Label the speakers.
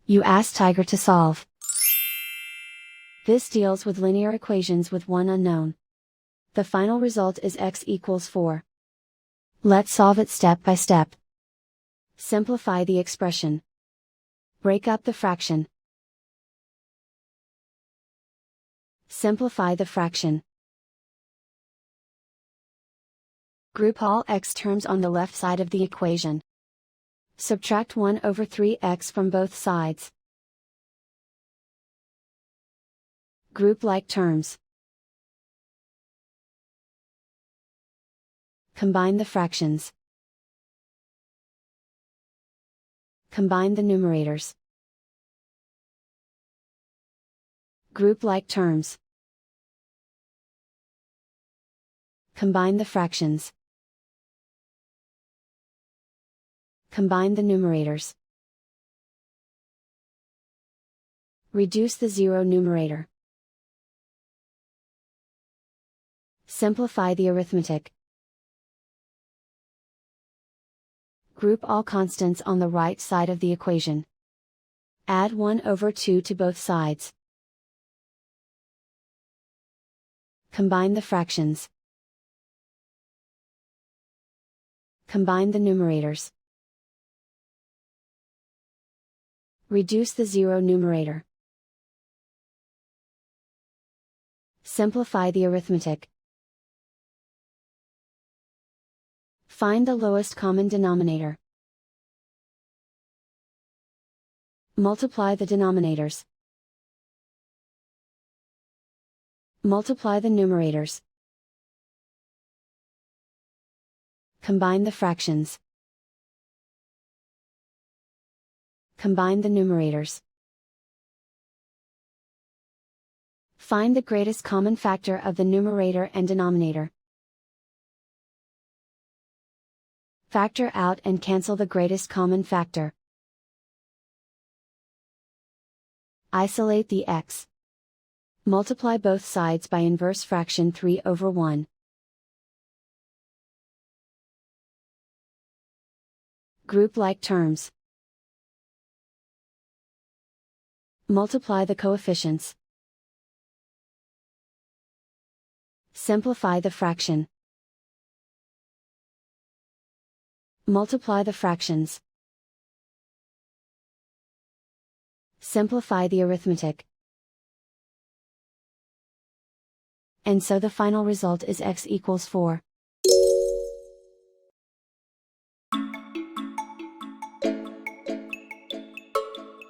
Speaker 1: You ask Tiger to solve. This deals with linear equations with one unknown. The final result is x equals 4. Let's solve it step by step. Simplify the expression. Break up the fraction. Simplify the fraction. Group all x terms on the left side of the equation. Subtract 1 over 3x from both sides. Group like terms. Combine the fractions. Combine the numerators. Group like terms. Combine the fractions. Combine the numerators. Reduce the zero numerator. Simplify the arithmetic. Group all constants on the right side of the equation. Add 1 over 2 to both sides. Combine the fractions. Combine the numerators. Reduce the zero numerator. Simplify the arithmetic. Find the lowest common denominator. Multiply the denominators. Multiply the numerators. Combine the fractions. Combine the numerators. Find the greatest common factor of the numerator and denominator. Factor out and cancel the greatest common factor. Isolate the x. Multiply both sides by inverse fraction 3 over 1. Group like terms. Multiply the coefficients. Simplify the fraction. Multiply the fractions. Simplify the arithmetic. And so the final result is x equals 4.